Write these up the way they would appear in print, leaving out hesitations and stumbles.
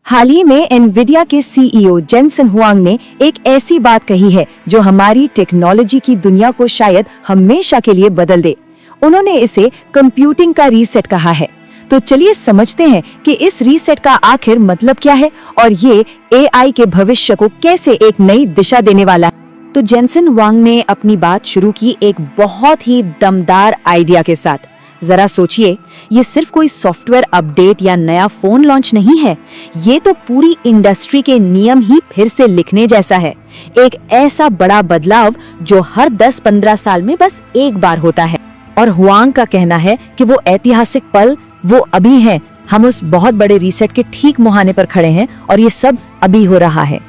हाल ही में एनवीडिया के CEO Jensen Huang ने एक ऐसी बात कही है जो हमारी टेक्नोलॉजी की दुनिया को शायद हमेशा के लिए बदल दे। उन्होंने इसे कंप्यूटिंग का रीसेट कहा है। तो चलिए समझते हैं कि इस रीसेट का आखिर मतलब क्या है और ये एआई के भविष्य को कैसे एक नई दिशा देने वाला है। तो जेनसन हुआंग ने अपनी बात शुरू की एक बहुत ही दमदार आइडिया के साथ। जरा सोचिए, ये सिर्फ कोई सॉफ्टवेयर अपडेट या नया फोन लॉन्च नहीं है, ये तो पूरी इंडस्ट्री के नियम ही फिर से लिखने जैसा है। एक ऐसा बड़ा बदलाव जो हर 10-15 साल में बस एक बार होता है। और हुआंग का कहना है कि वो ऐतिहासिक पल वो अभी है। हम उस बहुत बड़े रीसेट के ठीक मुहाने पर खड़े हैं और ये सब अभी हो रहा है।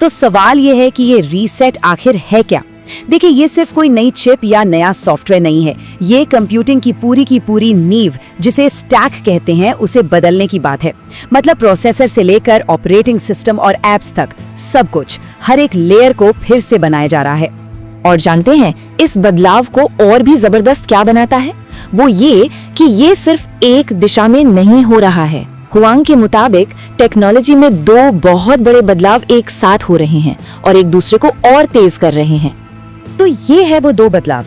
तो सवाल ये है कि ये रीसेट आखिर है क्या? देखिए, ये सिर्फ कोई नई चिप या नया सॉफ्टवेयर नहीं है। ये कंप्यूटिंग की पूरी नींव, जिसे स्टैक कहते हैं, उसे बदलने की बात है। मतलब प्रोसेसर से लेकर ऑपरेटिंग सिस्टम और एप्स तक सब कुछ, हर एक लेयर को फिर से बनाया जा रहा है। और जानते हैं इस बदलाव को और भी जबरदस्त क्या बनाता है? वो ये कि ये सिर्फ एक दिशा में नहीं हो रहा है। हुआंग के मुताबिक टेक्नोलॉजी में दो बहुत बड़े बदलाव एक साथ हो रहे हैं और एक दूसरे को और तेज कर रहे हैं। तो ये है वो दो बदलाव।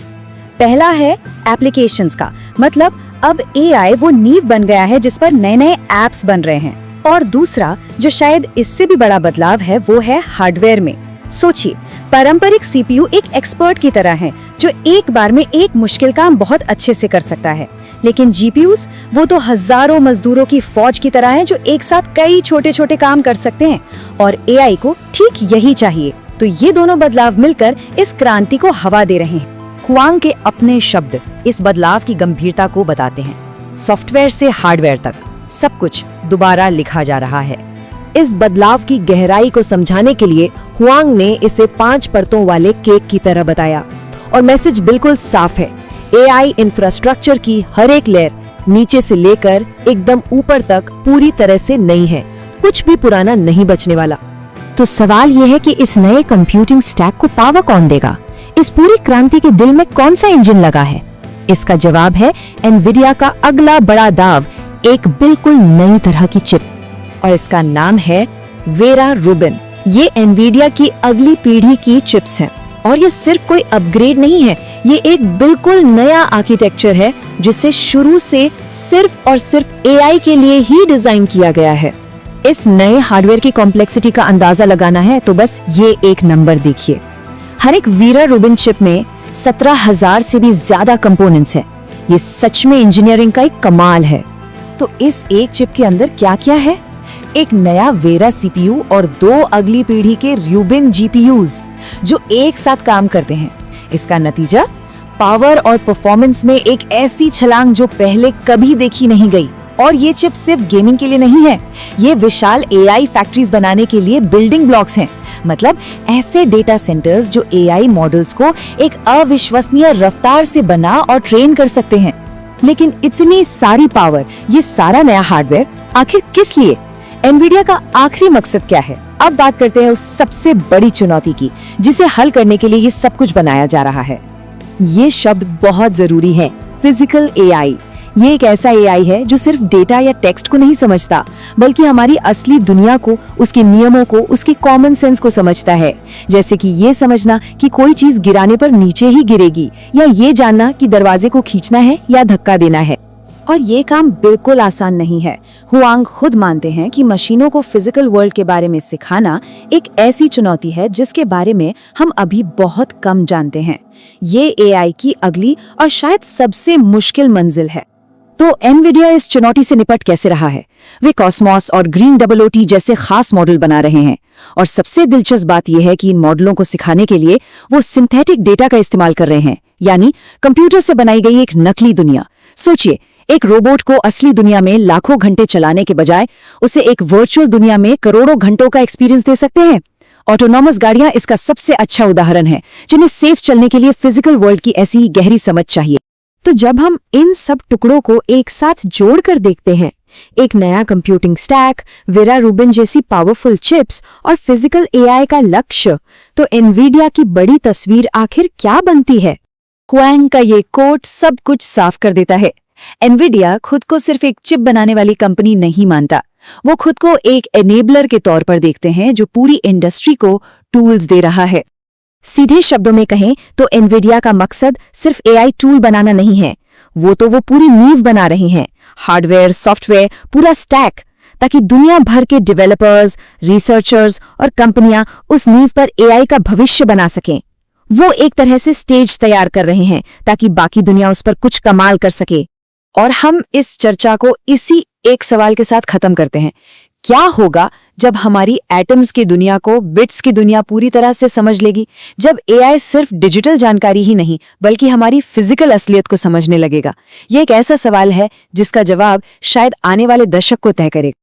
पहला है एप्लीकेशंस का, मतलब अब एआई वो नींव बन गया है जिस पर नए नए एप्स बन रहे हैं। और दूसरा, जो शायद इससे भी बड़ा बदलाव है, वो है हार्डवेयर में। सोचिए, पारंपरिक सीपीयू एक एक्सपर्ट की तरह है जो एक बार में एक मुश्किल काम बहुत अच्छे से कर सकता है, लेकिन जीपीयूज वो तो हजारों मजदूरों की फौज की तरह हैं जो एक साथ कई छोटे छोटे काम कर सकते हैं। और एआई को ठीक यही चाहिए। तो ये दोनों बदलाव मिलकर इस क्रांति को हवा दे रहे हैं। हुआंग के अपने शब्द इस बदलाव की गंभीरता को बताते हैं। सॉफ्टवेयर से हार्डवेयर तक सब कुछ दोबारा लिखा जा रहा है। इस बदलाव की गहराई को समझाने के लिए हुआंग ने इसे 5 परतों वाले केक की तरह बताया। और मैसेज बिल्कुल साफ है। एआई इंफ्रास्ट्रक्चर की हर एक लेयर, नीचे से लेकर एकदम ऊपर तक, पूरी तरह से नई है। कुछ भी पुराना नहीं बचने वाला। तो सवाल यह है कि इस नए कंप्यूटिंग स्टैक को पावर कौन देगा? इस पूरी क्रांति के दिल में कौन सा इंजन लगा है? इसका जवाब है एनवीडिया का अगला बड़ा दाव, एक बिल्कुल नई तरह की चिप, और इसका नाम है वेरा रूबिन। ये एनवीडिया की अगली पीढ़ी की चिप्स हैं और ये सिर्फ कोई अपग्रेड नहीं है, ये एक बिल्कुल नया आर्किटेक्चर है जिसे शुरू से सिर्फ और सिर्फ एआई के लिए ही डिजाइन किया गया है। इस नए हार्डवेयर की कॉम्प्लेक्सिटी का अंदाजा लगाना है तो बस ये एक नंबर देखिए। हर एक वीरा रूबिन चिप में 17,000 से भी ज्यादा कंपोनेंट्स हैं। ये सच में इंजीनियरिंग का एक कमाल है। तो इस एक चिप के अंदर क्या क्या है? एक नया वेरा सीपीयू और 2 अगली पीढ़ी के रूबिन जीपीयूज जो एक साथ काम करते हैं। इसका नतीजा पावर और परफॉर्मेंस में एक ऐसी छलांग जो पहले कभी देखी नहीं गई। और ये चिप सिर्फ गेमिंग के लिए नहीं है, ये विशाल एआई फैक्ट्रीज बनाने के लिए बिल्डिंग ब्लॉक्स हैं। मतलब ऐसे डेटा सेंटर्स जो एआई मॉडल्स को एक अविश्वसनीय रफ्तार से बना और ट्रेन कर सकते हैं। लेकिन इतनी सारी पावर, ये सारा नया हार्डवेयर, आखिर किस लिए? एनवीडिया का आखिरी मकसद क्या है? अब बात करते हैं उस सबसे बड़ी चुनौती की जिसे हल करने के लिए ये सब कुछ बनाया जा रहा है। ये शब्द बहुत जरूरी है, फिजिकल एआई। ये एक ऐसा एआई है जो सिर्फ डेटा या टेक्स्ट को नहीं समझता, बल्कि हमारी असली दुनिया को, उसके नियमों को, उसके कॉमन सेंस को समझता है। जैसे कि ये समझना कि कोई चीज गिराने पर नीचे ही गिरेगी, या ये जानना कि दरवाजे को खींचना है या धक्का देना है। और ये काम बिल्कुल आसान नहीं है। हुआंग खुद मानते हैं कि मशीनों को फिजिकल वर्ल्ड के बारे में सिखाना एक ऐसी चुनौती है जिसके बारे में हम अभी बहुत कम जानते हैं। ये एआई की अगली और शायद सबसे मुश्किल मंजिल है। तो एनवीडिया इस चुनौती से निपट कैसे रहा है? वे कॉस्मोस और ग्रीन 008 जैसे खास मॉडल बना रहे हैं। और सबसे दिलचस्प बात यह है कि इन मॉडलों को सिखाने के लिए वो सिंथेटिक डेटा का इस्तेमाल कर रहे हैं, यानी कंप्यूटर से बनाई गई एक नकली दुनिया। सोचिए, एक रोबोट को असली दुनिया में लाखों घंटे चलाने के बजाय उसे एक वर्चुअल दुनिया में करोड़ों घंटों का एक्सपीरियंस दे सकते हैं। ऑटोनॉमस गाड़ियां इसका सबसे अच्छा उदाहरण है, जिन्हें सेफ चलने के लिए फिजिकल वर्ल्ड की ऐसी ही गहरी समझ चाहिए। तो जब हम इन सब टुकड़ों को एक साथ जोड़कर देखते हैं, एक नया कंप्यूटिंग स्टैक, वेरा रूबिन जैसी पावरफुल चिप्स और फिजिकल एआई का लक्ष्य, तो एनवीडिया की बड़ी तस्वीर आखिर क्या बनती है? हुआंग का ये कोट सब कुछ साफ कर देता है। एनवीडिया खुद को सिर्फ एक चिप बनाने वाली कंपनी नहीं मानता, वो खुद को एक एनेबलर के तौर पर देखते हैं जो पूरी इंडस्ट्री को टूल्स दे रहा है। सीधे शब्दों में कहें तो एनवीडिया का मकसद सिर्फ एआई टूल बनाना नहीं है, वो पूरी नींव बना रहे हैं, हार्डवेयर, सॉफ्टवेयर, पूरा स्टैक, ताकि दुनिया भर के डेवलपर्स, रिसर्चर्स और कंपनियां उस नींव पर एआई का भविष्य बना सकें। वो एक तरह से स्टेज तैयार कर रहे हैं ताकि बाकी दुनिया उस पर कुछ कमाल कर सके। और हम इस चर्चा को इसी एक सवाल के साथ खत्म करते हैं, क्या होगा जब हमारी एटम्स की दुनिया को बिट्स की दुनिया पूरी तरह से समझ लेगी, जब एआई सिर्फ डिजिटल जानकारी ही नहीं बल्कि हमारी फिजिकल असलियत को समझने लगेगा। ये एक ऐसा सवाल है जिसका जवाब शायद आने वाले दशक को तय करेगा।